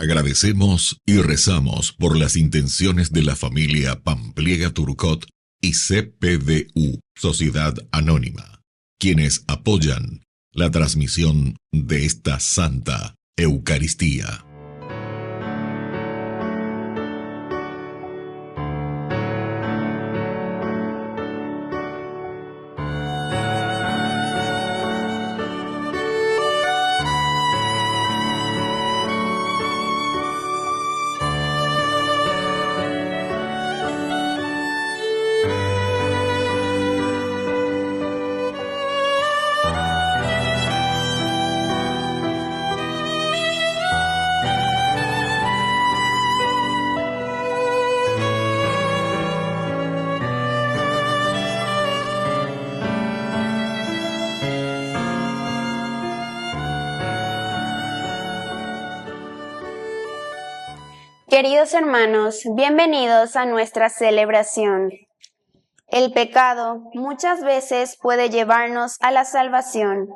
Agradecemos y rezamos por las intenciones de la familia Pampliega Turcot y CPDU, Sociedad Anónima, quienes apoyan la transmisión de esta Santa Eucaristía. Queridos hermanos, bienvenidos a nuestra celebración. El pecado muchas veces puede llevarnos a la salvación,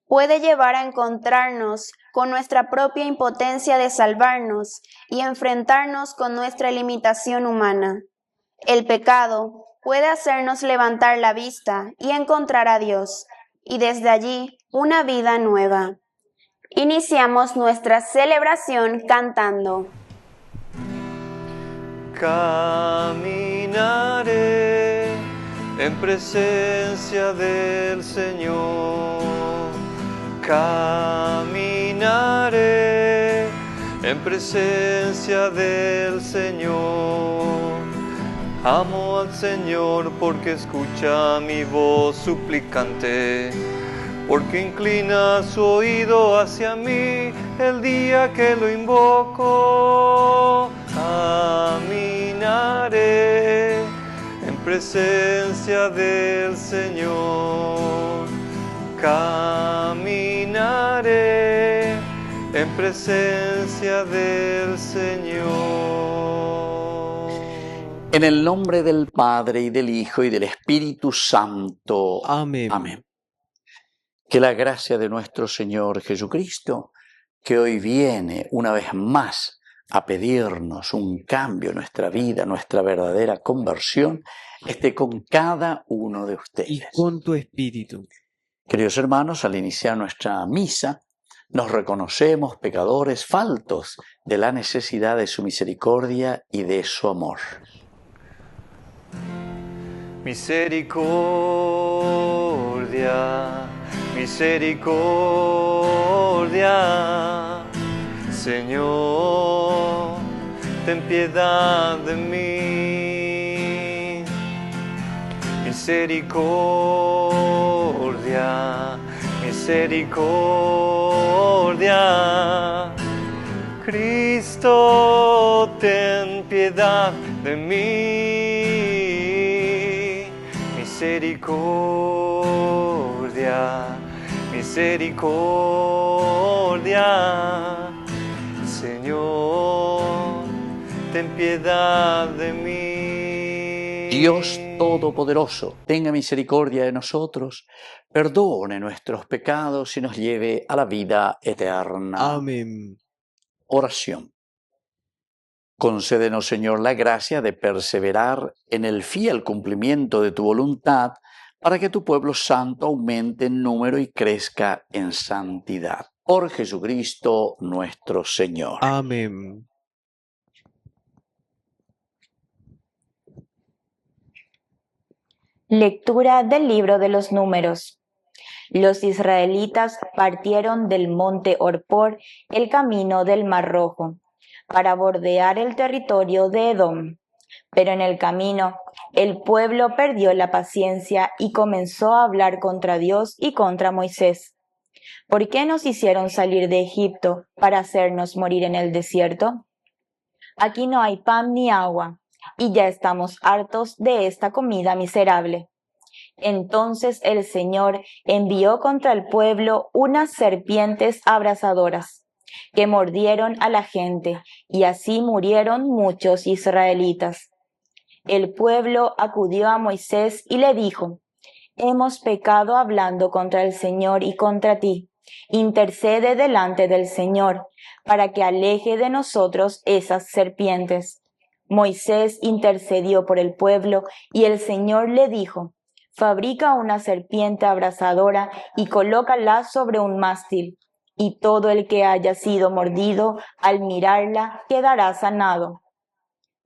puede llevar a encontrarnos con nuestra propia impotencia de salvarnos y enfrentarnos con nuestra limitación humana. El pecado puede hacernos levantar la vista y encontrar a Dios, y desde allí una vida nueva. Iniciamos nuestra celebración cantando. Caminaré en presencia del Señor. Caminaré en presencia del Señor. Amo al Señor porque escucha mi voz suplicante, porque inclina su oído hacia mí el día que lo invoco. Caminaré en presencia del Señor. Caminaré en presencia del Señor. En el nombre del Padre, y del Hijo, y del Espíritu Santo. Amén. Amén. Que la gracia de nuestro Señor Jesucristo, que hoy viene una vez más a pedirnos un cambio en nuestra vida, nuestra verdadera conversión, esté con cada uno de ustedes. Y con tu espíritu. Queridos hermanos, al iniciar nuestra misa, nos reconocemos pecadores faltos de la necesidad de su misericordia y de su amor. Misericordia, misericordia, Señor, ten piedad de mí. Misericordia, misericordia, Cristo, ten piedad de mí. Misericordia, misericordia, Señor, ten piedad de mí. Dios Todopoderoso, tenga misericordia de nosotros, perdone nuestros pecados y nos lleve a la vida eterna. Amén. Oración. Concédenos, Señor, la gracia de perseverar en el fiel cumplimiento de tu voluntad, para que tu pueblo santo aumente en número y crezca en santidad. Por Jesucristo nuestro Señor. Amén. Lectura del libro de los Números. Los israelitas partieron del monte Orpor el camino del Mar Rojo, para bordear el territorio de Edom. Pero en el camino, el pueblo perdió la paciencia y comenzó a hablar contra Dios y contra Moisés. ¿Por qué nos hicieron salir de Egipto para hacernos morir en el desierto? Aquí no hay pan ni agua, y ya estamos hartos de esta comida miserable. Entonces el Señor envió contra el pueblo unas serpientes abrasadoras, que mordieron a la gente, y así murieron muchos israelitas. El pueblo acudió a Moisés y le dijo: «Hemos pecado hablando contra el Señor y contra ti. intercede delante del Señor, para que aleje de nosotros esas serpientes. Moisés intercedió por el pueblo, y el Señor le dijo: fabrica una serpiente abrasadora y colócala sobre un mástil, y todo el que haya sido mordido al mirarla quedará sanado.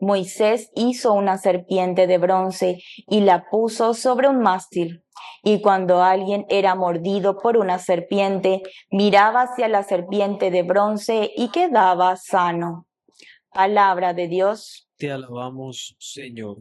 Moisés hizo una serpiente de bronce y la puso sobre un mástil. Y cuando alguien era mordido por una serpiente, miraba hacia la serpiente de bronce y quedaba sano. Palabra de Dios. Te alabamos, Señor.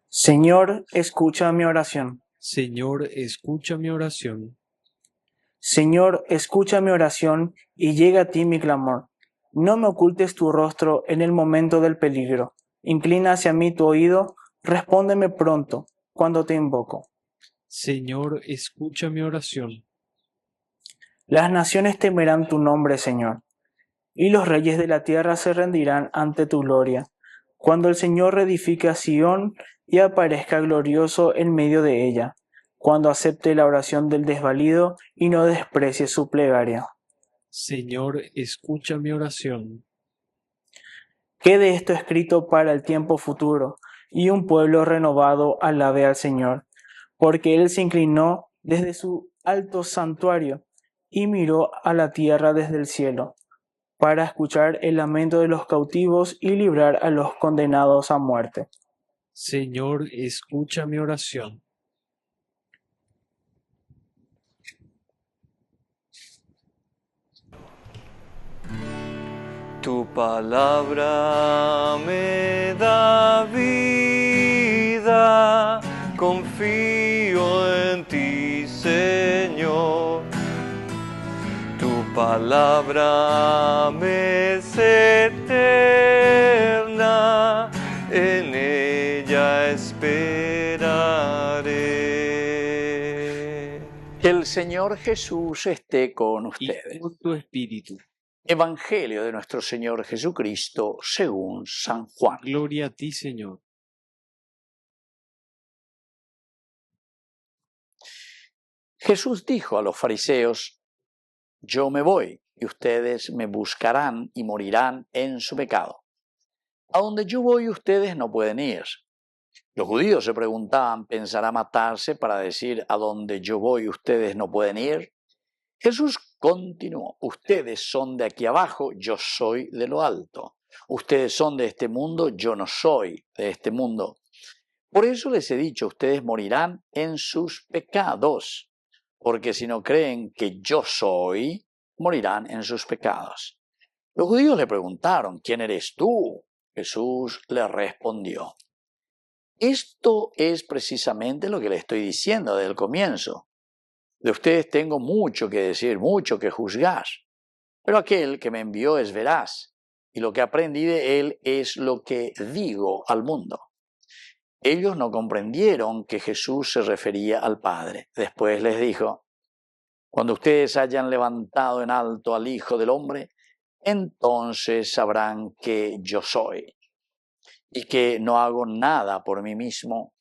Señor, escucha mi oración. Señor, escucha mi oración. Señor, escucha mi oración y llega a ti mi clamor. No me ocultes tu rostro en el momento del peligro. Inclina hacia mí tu oído, respóndeme pronto cuando te invoco. Señor, escucha mi oración. Las naciones temerán tu nombre, Señor, y los reyes de la tierra se rendirán ante tu gloria. Cuando el Señor reedifique a Sión y aparezca glorioso en medio de ella, cuando acepte la oración del desvalido y no desprecie su plegaria. Señor, escucha mi oración. Quede esto escrito para el tiempo futuro, y un pueblo renovado alabe al Señor, porque Él se inclinó desde su alto santuario y miró a la tierra desde el cielo, para escuchar el lamento de los cautivos y librar a los condenados a muerte. Señor, escucha mi oración. Tu palabra me da vida, confío en ti, Señor. Tu palabra me es eterna, en ella esperaré. Que el Señor Jesús esté con Y ustedes. con tu espíritu. Evangelio de nuestro Señor Jesucristo según San Juan. Gloria a ti, Señor. Jesús dijo a los fariseos: yo me voy y ustedes me buscarán y morirán en su pecado. A donde yo voy ustedes no pueden ir. Los judíos se preguntaban: ¿pensará matarse para decir a donde yo voy ustedes no pueden ir? Jesús continuó: ustedes son de aquí abajo, yo soy de lo alto. Ustedes son de este mundo, yo no soy de este mundo. Por eso les he dicho, ustedes morirán en sus pecados, porque si no creen que yo soy, morirán en sus pecados. Los judíos le preguntaron: ¿quién eres tú? Jesús les respondió: esto es precisamente lo que le estoy diciendo desde el comienzo. De ustedes tengo mucho que decir, mucho que juzgar, pero aquel que me envió es veraz, y lo que aprendí de él es lo que digo al mundo. Ellos no comprendieron que Jesús se refería al Padre. Después les dijo: cuando ustedes hayan levantado en alto al Hijo del Hombre, entonces sabrán que yo soy, y que no hago nada por mí mismo,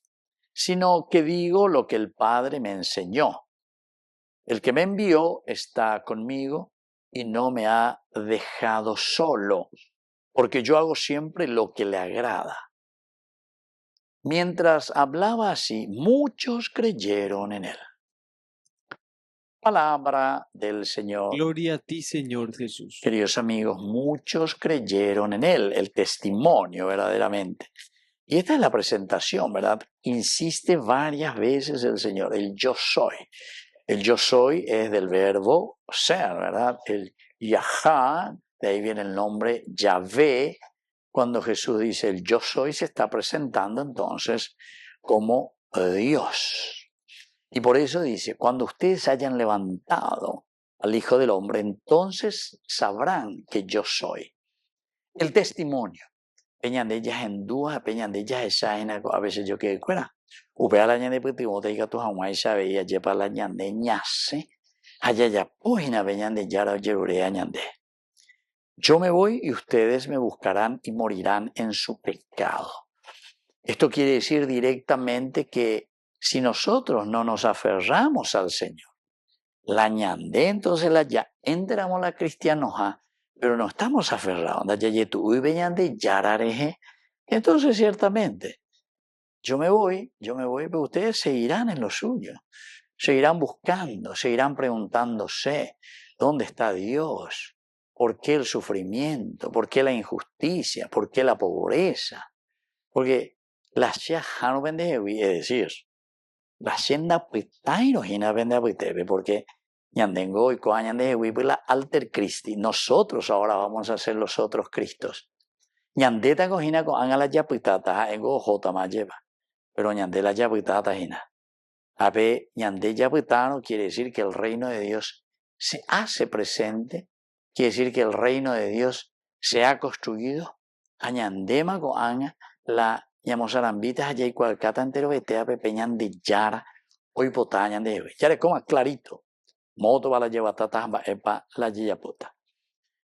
sino que digo lo que el Padre me enseñó. El que me envió está conmigo y no me ha dejado solo, porque yo hago siempre lo que le agrada. Mientras hablaba así, muchos creyeron en él. Palabra del Señor. Gloria a ti, Señor Jesús. Queridos amigos, muchos creyeron en él, el testimonio verdaderamente. Y esta es la presentación, ¿verdad? Insiste varias veces el Señor, el yo soy. El yo soy es del verbo ser, ¿verdad? El Yahá, de ahí viene el nombre Yahvé. Cuando Jesús dice el yo soy, se está presentando entonces como Dios. Y por eso dice: cuando ustedes hayan levantado al Hijo del Hombre, entonces sabrán que yo soy. El testimonio. Peñan de ellas en duda, peñan de ellas esa a veces yo que fuera. Upea la ñande pues te diga tu jamás sabe y lleva la ñande ñase. Allá ya pojina peñan de yara yerure ñande. Yo me voy y ustedes me buscarán y morirán en su pecado. Esto quiere decir directamente que si nosotros no nos aferramos al Señor, la ñandé, entonces ya entramos la cristianoja, pero no estamos aferrados. Entonces ciertamente, yo me voy, pero ustedes seguirán en lo suyo. Seguirán buscando, seguirán preguntándose, ¿dónde está Dios? ¿Por qué el sufrimiento? ¿Por qué la injusticia? ¿Por qué la pobreza? Porque la no vende, es decir, la senda pitairo hina vende pitebe, porque ñandengo y coañande la alter Christi, nosotros ahora vamos a ser los otros Cristos. Ñandeta cojina con angala ya pitata, ego jota más lleva, pero ñandela ya pitata hina. Ape ñande ya pitano quiere decir que el reino de Dios se hace presente, quiere decir que el reino de Dios se ha construido. Añandema con anga la ñamosarambitas allá y cualcata entero vetea pepeñan de yara hoy potañan de ya le coma clarito moto para la llevatata epa la yeyapota.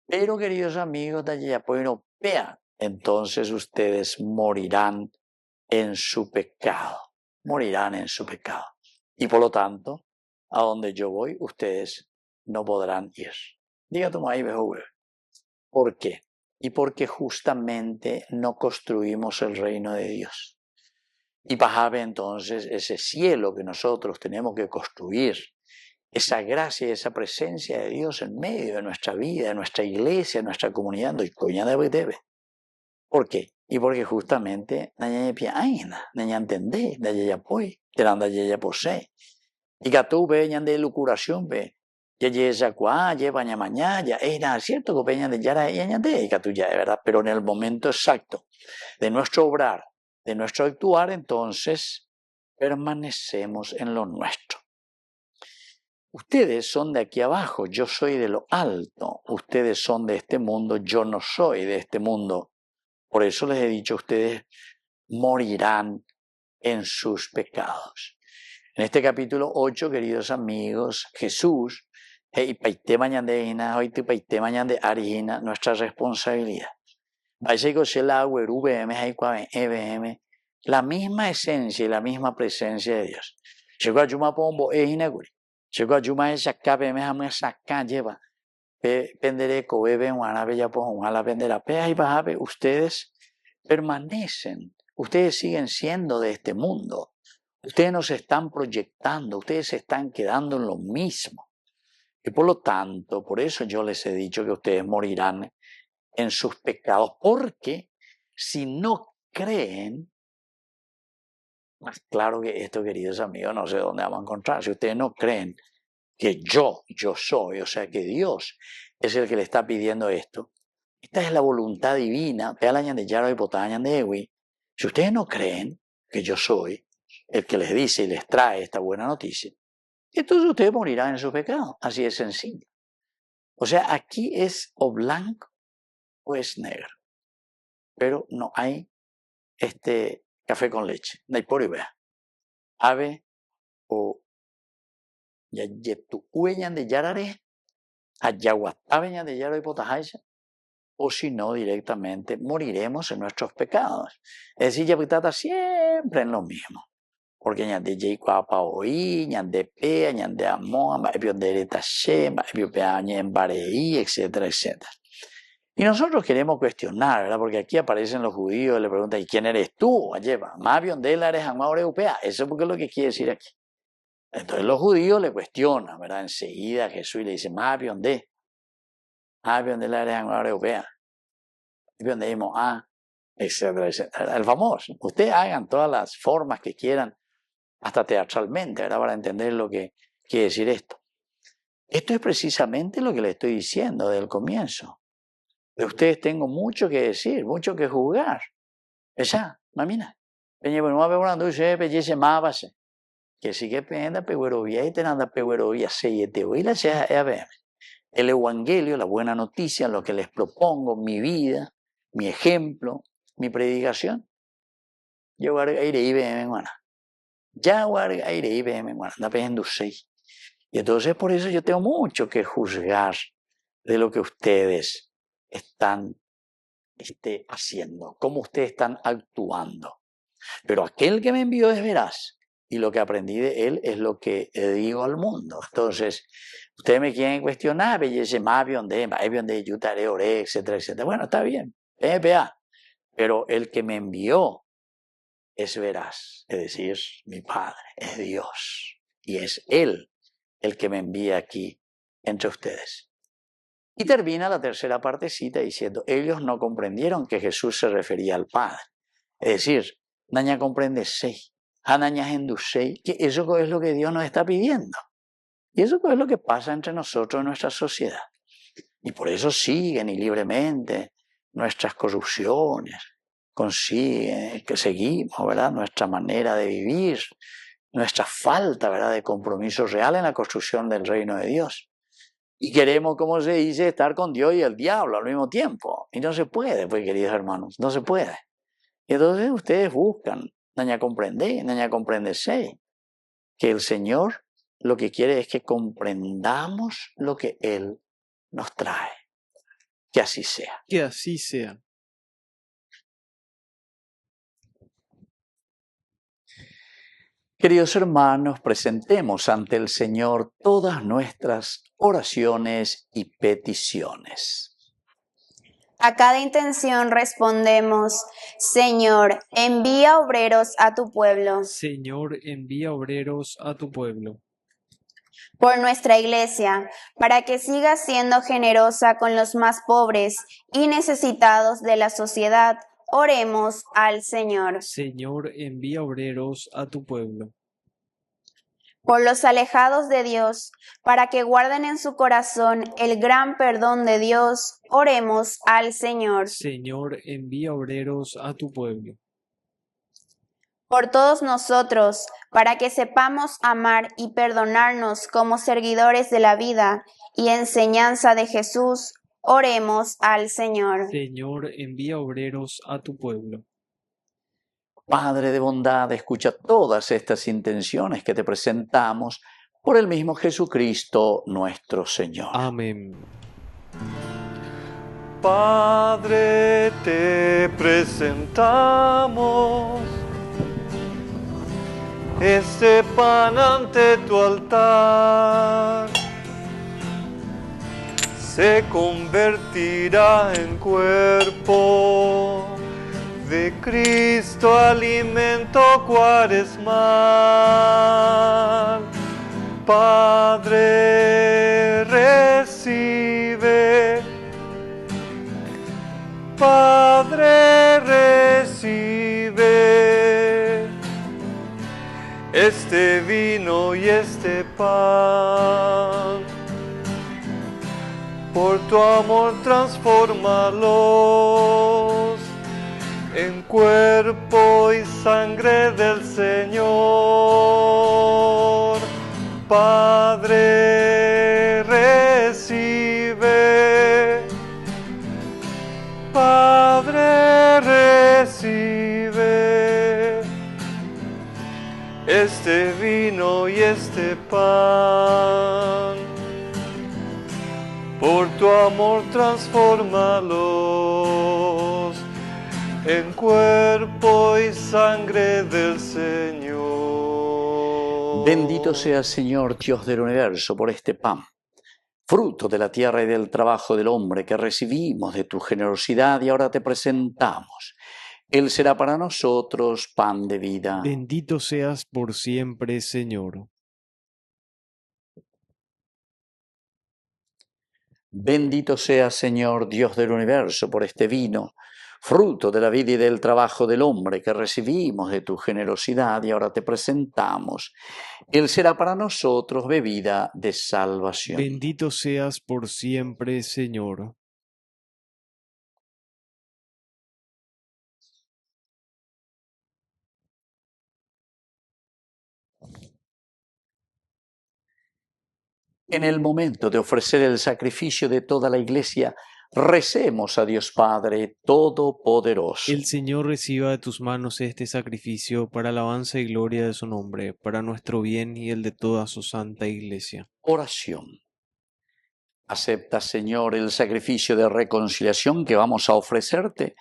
Pero queridos amigos de yeyapoino, vean, entonces ustedes morirán en su pecado, morirán en su pecado. Y por lo tanto, a donde yo voy, ustedes no podrán ir. Diga tú ahí, viejo. ¿Por qué? Y porque justamente no construimos el reino de Dios. Y Pajabe entonces ese cielo que nosotros tenemos que construir, esa gracia y esa presencia de Dios en medio de nuestra vida, de nuestra iglesia, de nuestra comunidad, ¿por qué? Y porque justamente naña piaina, naña entendé, naña apoy, teranda ya posee. Y que tú veñan de lucuración, ve. Ya lleva mañana, era cierto que peña de yara y añade, y que tú ya es verdad, pero en el momento exacto de nuestro obrar, de nuestro actuar, entonces permanecemos en lo nuestro. Ustedes son de aquí abajo, yo soy de lo alto. Ustedes son de este mundo, yo no soy de este mundo. Por eso les he dicho, ustedes morirán en sus pecados. En este capítulo 8, queridos amigos, Jesús, nuestra responsabilidad. La misma esencia y la misma presencia de Dios. Ustedes permanecen, ustedes siguen siendo de este mundo. Ustedes no se están proyectando, ustedes se están quedando en lo mismo. Y por lo tanto, por eso yo les he dicho que ustedes morirán en sus pecados, porque si no creen, más claro que esto, queridos amigos, no sé dónde vamos a encontrar. Si ustedes no creen que yo soy, o sea que Dios es el que le está pidiendo esto, esta es la voluntad divina. Si ustedes no creen que yo soy el que les dice y les trae esta buena noticia, entonces ustedes morirán en su pecado. Así es sencillo. O sea, aquí es o blanco o es negro. Pero no hay café con leche. No hay por y vea. Ave o yayetu ueñan de yarare, ayaguatabeñan de yaro y potajaisa, o si no, directamente moriremos en nuestros pecados. Es decir, yapitata siempre en lo mismo. Porque ñande yeikuapa oí, ñande pea, ñande amón, de tashem, embareí, etcétera, etcétera. Y nosotros queremos cuestionar, ¿verdad? Porque aquí aparecen los judíos y le preguntan, ¿y quién eres tú? Lleva, Mabion de la eres europea. Eso es porque es lo que quiere decir aquí. Entonces los judíos le cuestionan, ¿verdad? Enseguida Jesús le dice, Mabion de la eres europea. Mabion de Moa, etcétera, etcétera. El famoso. Ustedes hagan todas las formas que quieran, hasta teatralmente, ¿verdad? Para entender lo que quiere decir esto. Esto es precisamente lo que le estoy diciendo desde el comienzo. De ustedes tengo mucho que decir, mucho que jugar. Esa, mamina. Peña, bueno, va a ver una dulce, pellece más base. Que sigue penda, peguerovía y tenanda peguerovía, seyete, y la sea, el evangelio, la buena noticia, lo que les propongo, mi vida, mi ejemplo, mi predicación. Yo voy a ir ahí, hermana. Ya voy a ir ahí, hermana. Anda pegando seis. Y entonces por eso yo tengo mucho que juzgar de lo que ustedes están haciendo, cómo ustedes están actuando. Pero aquel que me envió es veraz, y lo que aprendí de él es lo que digo al mundo. Entonces, ustedes me quieren cuestionar, belleza más de yutare, ore, etcétera, etcétera. Bueno, está bien, PA. Pero el que me envió es veraz, es decir, mi Padre, es Dios, y es Él el que me envía aquí entre ustedes. Y termina la tercera partecita diciendo, ellos no comprendieron que Jesús se refería al Padre. Es decir, naña comprende sei, hanaña endusei, que eso es lo que Dios nos está pidiendo. Y eso es lo que pasa entre nosotros en nuestra sociedad. Y por eso siguen y libremente nuestras corrupciones, consiguen que seguimos, ¿verdad? Nuestra manera de vivir, nuestra falta, ¿verdad?, de compromiso real en la construcción del reino de Dios. Y queremos, como se dice, estar con Dios y el diablo al mismo tiempo. Y no se puede, pues, queridos hermanos, no se puede. Y entonces ustedes buscan, naña comprendese, que el Señor lo que quiere es que comprendamos lo que Él nos trae. Que así sea. Que así sea. Queridos hermanos, presentemos ante el Señor todas nuestras oraciones y peticiones. A cada intención respondemos, Señor, envía obreros a tu pueblo. Señor, envía obreros a tu pueblo. Por nuestra Iglesia, para que siga siendo generosa con los más pobres y necesitados de la sociedad, oremos al Señor. Señor, envía obreros a tu pueblo. Por los alejados de Dios, para que guarden en su corazón el gran perdón de Dios, oremos al Señor. Señor, envía obreros a tu pueblo. Por todos nosotros, para que sepamos amar y perdonarnos como seguidores de la vida y enseñanza de Jesús, oremos al Señor. Señor, envía obreros a tu pueblo. Padre de bondad, escucha todas estas intenciones que te presentamos por el mismo Jesucristo nuestro Señor. Amén. Padre, te presentamos este pan ante tu altar. Se convertirá en cuerpo de Cristo, alimento cuaresmal. Padre, recibe. Padre, recibe este vino y este pan. Por tu amor transfórmalos en cuerpo y sangre del Señor. Padre, recibe. Padre, recibe este vino y este pan. Por tu amor transfórmalos en cuerpo y sangre del Señor. Bendito sea, Señor, Dios del universo, por este pan, fruto de la tierra y del trabajo del hombre que recibimos de tu generosidad y ahora te presentamos. Él será para nosotros pan de vida. Bendito seas por siempre, Señor. Bendito sea, Señor, Dios del universo, por este vino, fruto de la vida y del trabajo del hombre que recibimos de tu generosidad y ahora te presentamos. Él será para nosotros bebida de salvación. Bendito seas por siempre, Señor. En el momento de ofrecer el sacrificio de toda la Iglesia, recemos a Dios Padre Todopoderoso. El Señor reciba de tus manos este sacrificio para alabanza y gloria de su nombre, para nuestro bien y el de toda su santa Iglesia. Oración. Acepta, Señor, el sacrificio de reconciliación que vamos a ofrecerte.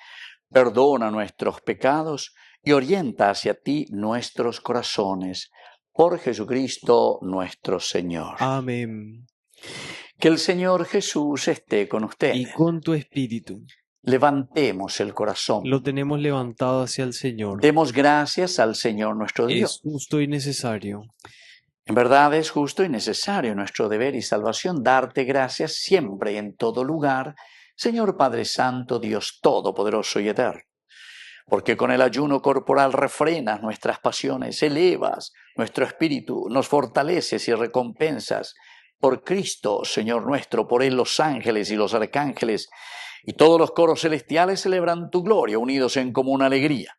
Perdona nuestros pecados y orienta hacia ti nuestros corazones. Por Jesucristo nuestro Señor. Amén. Que el Señor Jesús esté con Y ustedes. con tu espíritu. Levantemos el corazón. Lo tenemos levantado hacia el Señor. Demos gracias al Señor nuestro Dios. Es justo y necesario. En verdad es justo y necesario nuestro deber y salvación darte gracias siempre y en todo lugar, Señor Padre Santo, Dios Todopoderoso y Eterno. Porque con el ayuno corporal refrenas nuestras pasiones, elevas nuestro espíritu, nos fortaleces y recompensas. Por Cristo, Señor nuestro, por Él los ángeles y los arcángeles y todos los coros celestiales celebran tu gloria, unidos en común alegría.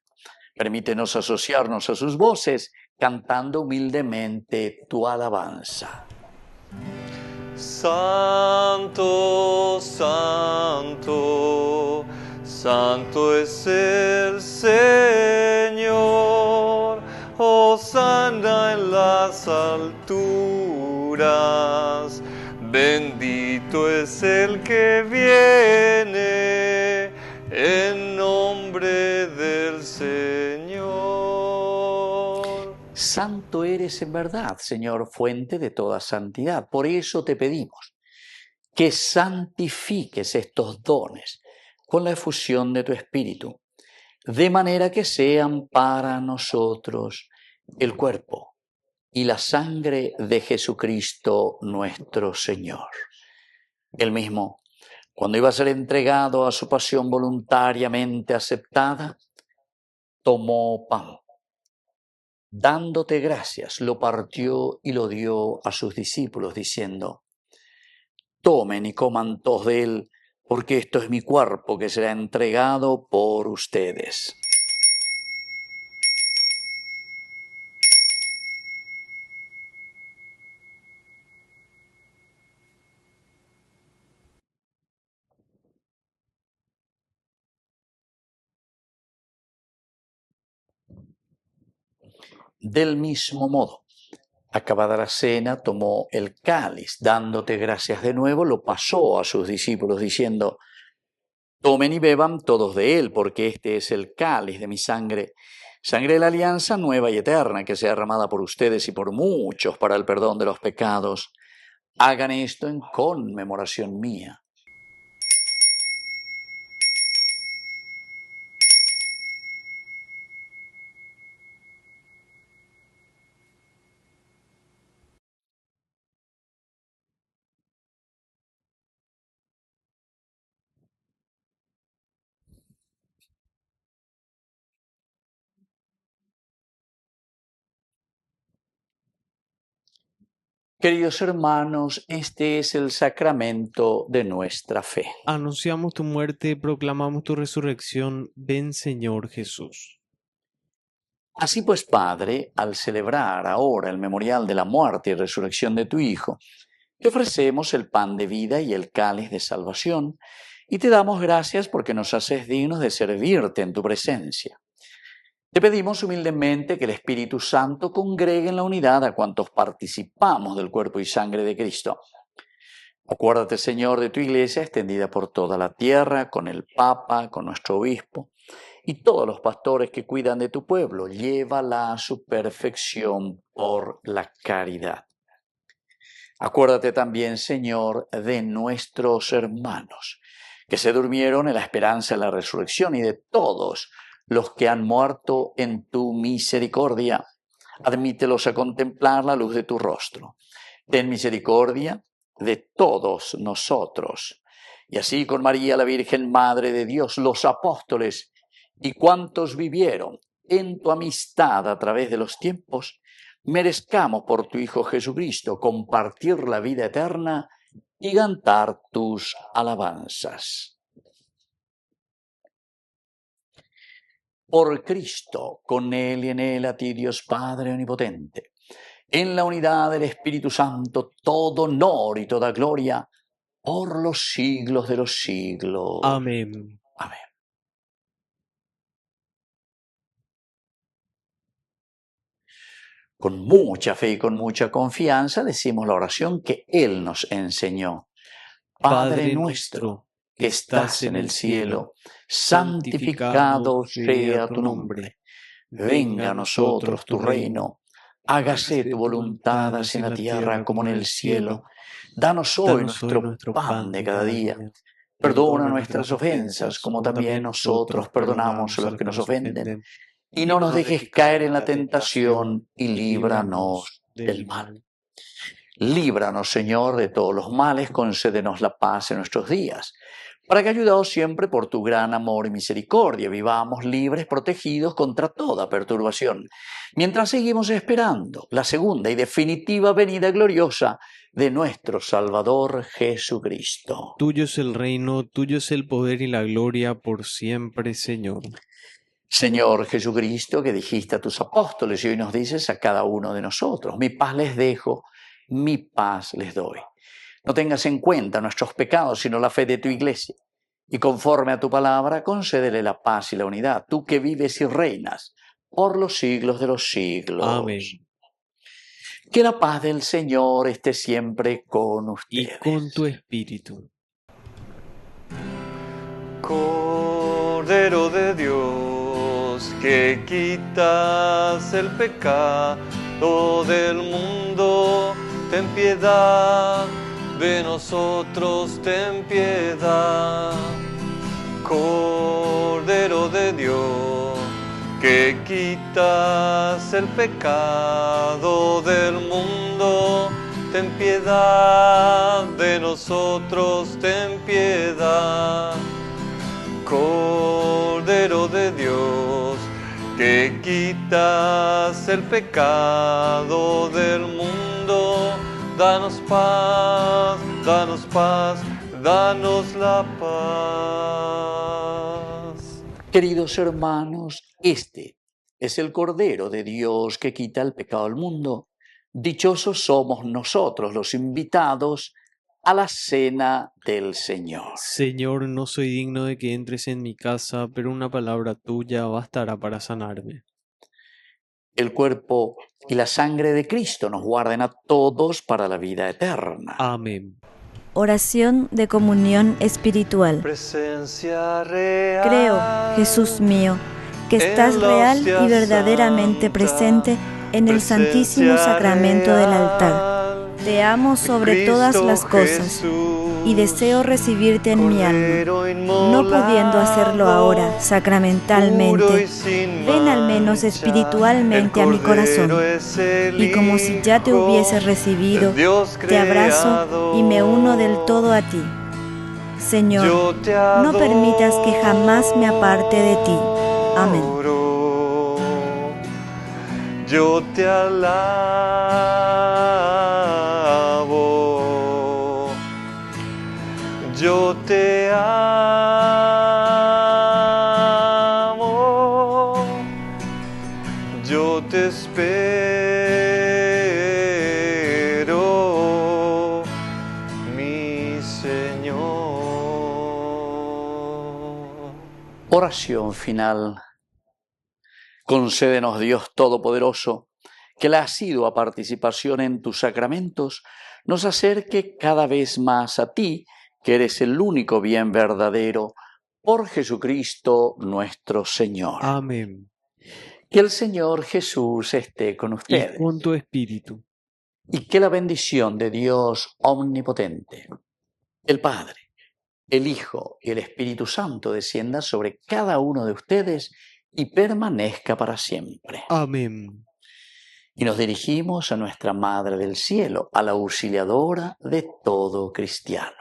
Permítenos asociarnos a sus voces, cantando humildemente tu alabanza. Santo, santo, santo es el Señor. Hosana en las alturas. Bendito es el que viene en nombre del Señor. Santo eres en verdad, Señor, fuente de toda santidad. Por eso te pedimos que santifiques estos dones con la efusión de tu Espíritu, de manera que sean para nosotros el cuerpo y la sangre de Jesucristo nuestro Señor. Él mismo, cuando iba a ser entregado a su pasión voluntariamente aceptada, tomó pan. Dándote gracias, lo partió y lo dio a sus discípulos, diciendo: tomen y coman todos de él, porque esto es mi cuerpo que será entregado por ustedes. Del mismo modo, acabada la cena, tomó el cáliz, dándote gracias de nuevo, lo pasó a sus discípulos, diciendo: tomen y beban todos de él, porque este es el cáliz de mi sangre, sangre de la alianza nueva y eterna, que sea derramada por ustedes y por muchos para el perdón de los pecados. Hagan esto en conmemoración mía. Queridos hermanos, este es el sacramento de nuestra fe. Anunciamos tu muerte, proclamamos tu resurrección. Ven, Señor Jesús. Así pues, Padre, al celebrar ahora el memorial de la muerte y resurrección de tu Hijo, te ofrecemos el pan de vida y el cáliz de salvación, y te damos gracias porque nos haces dignos de servirte en tu presencia. Te pedimos humildemente que el Espíritu Santo congregue en la unidad a cuantos participamos del cuerpo y sangre de Cristo. Acuérdate, Señor, de tu Iglesia extendida por toda la tierra, con el Papa, con nuestro Obispo, y todos los pastores que cuidan de tu pueblo. Llévala a su perfección por la caridad. Acuérdate también, Señor, de nuestros hermanos, que se durmieron en la esperanza de la resurrección, y de todos los que han muerto en tu misericordia. Admítelos a contemplar la luz de tu rostro. Ten misericordia de todos nosotros. Y así con María, la Virgen Madre de Dios, los apóstoles y cuantos vivieron en tu amistad a través de los tiempos, merezcamos por tu Hijo Jesucristo compartir la vida eterna y cantar tus alabanzas. Por Cristo, con Él y en Él, a ti, Dios Padre Omnipotente, en la unidad del Espíritu Santo, todo honor y toda gloria, por los siglos de los siglos. Amén. Amén. Con mucha fe y con mucha confianza decimos la oración que Él nos enseñó. Padre nuestro que estás en el cielo, santificado sea tu nombre. Venga a nosotros tu reino. Hágase tu voluntad así en la tierra como en el cielo. Danos hoy nuestro pan de cada día. Perdona nuestras ofensas, como también nosotros perdonamos a los que nos ofenden. Y no nos dejes caer en la tentación, y líbranos del mal. Líbranos, Señor, de todos los males, concédenos la paz en nuestros días, para que, ayudados siempre por tu gran amor y misericordia, vivamos libres, protegidos contra toda perturbación, mientras seguimos esperando la segunda y definitiva venida gloriosa de nuestro Salvador Jesucristo. Tuyo es el reino, tuyo es el poder y la gloria por siempre, Señor. Señor Jesucristo, que dijiste a tus apóstoles y hoy nos dices a cada uno de nosotros: mi paz les dejo, mi paz les doy. No tengas en cuenta nuestros pecados, sino la fe de tu Iglesia. Y conforme a tu palabra, concédele la paz y la unidad, tú que vives y reinas por los siglos de los siglos. Amén. Que la paz del Señor esté siempre con Y ustedes. con tu espíritu. Cordero de Dios, que quitas el pecado del mundo, ten piedad de nosotros, ten piedad. Cordero de Dios, que quitas el pecado del mundo, ten piedad de nosotros, ten piedad. Cordero de Dios, que quitas el pecado del mundo, danos paz, danos paz, danos la paz. Queridos hermanos, este es el Cordero de Dios que quita el pecado del mundo. Dichosos somos nosotros los invitados a la cena del Señor. Señor, no soy digno de que entres en mi casa, pero una palabra tuya bastará para sanarme. El cuerpo y la sangre de Cristo nos guarden a todos para la vida eterna. Amén. Oración de comunión espiritual. Presencia real. Creo, Jesús mío, que estás real y verdaderamente presente en el Santísimo Sacramento del altar. Te amo sobre todas las cosas y deseo recibirte en mi alma. No pudiendo hacerlo ahora sacramentalmente, ven al menos espiritualmente a mi corazón. Y como si ya te hubiese recibido, te abrazo y me uno del todo a ti. Señor, no permitas que jamás me aparte de ti. Amén. Yo te alabo, yo te amo, yo te espero, mi Señor. Oración final. Concédenos, Dios Todopoderoso, que la asidua participación en tus sacramentos nos acerque cada vez más a ti, que eres el único bien verdadero, por Jesucristo nuestro Señor. Amén. Que el Señor Jesús esté con Y ustedes. con tu espíritu. Y que la bendición de Dios omnipotente, el Padre, el Hijo y el Espíritu Santo descienda sobre cada uno de ustedes y permanezca para siempre. Amén. Y nos dirigimos a nuestra Madre del Cielo, a la auxiliadora de todo cristiano.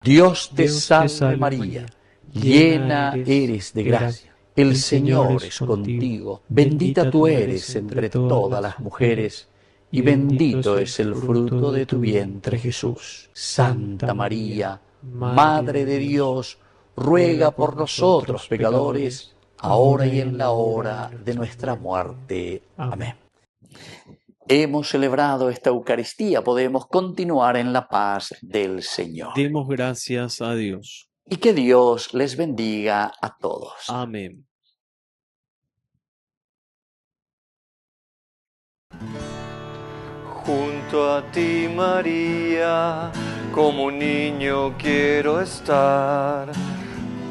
Dios te salve María, llena eres de gracia. El Señor es contigo. Bendita tú eres entre todas las mujeres, y bendito es el fruto de tu vientre, Jesús. Santa María, Madre de Dios, ruega por nosotros pecadores, ahora y en la hora de nuestra muerte. Amén. Hemos celebrado esta Eucaristía, podemos continuar en la paz del Señor. Demos gracias a Dios. Y que Dios les bendiga a todos. Amén. junto a ti, María, como un niño quiero estar.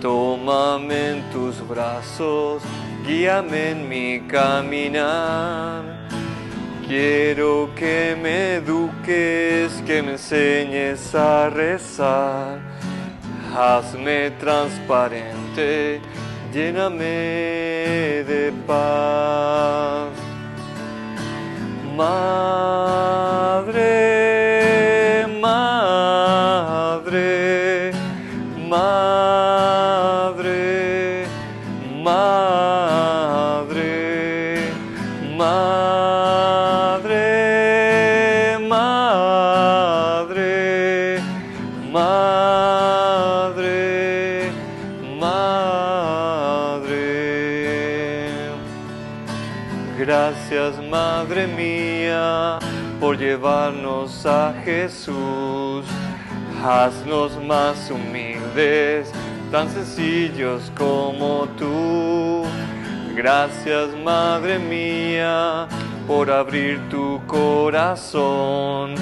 Tómame en tus brazos, guíame en mi caminar. Quiero que me eduques, que me enseñes a rezar. Hazme transparente, lléname de paz. Madre, madre, madre, madre, madre, madre, madre, madre. Gracias, Madre mía, por llevarnos a Jesús. Haznos más humildes, tan sencillos como tú. Gracias, Madre mía, por abrir tu corazón,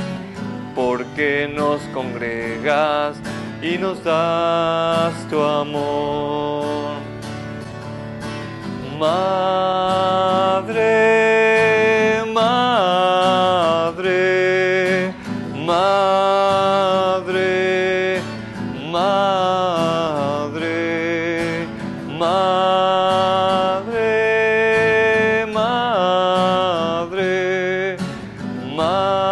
porque nos congregas y nos das tu amor. Madre, madre, madre, madre, madre, madre, madre.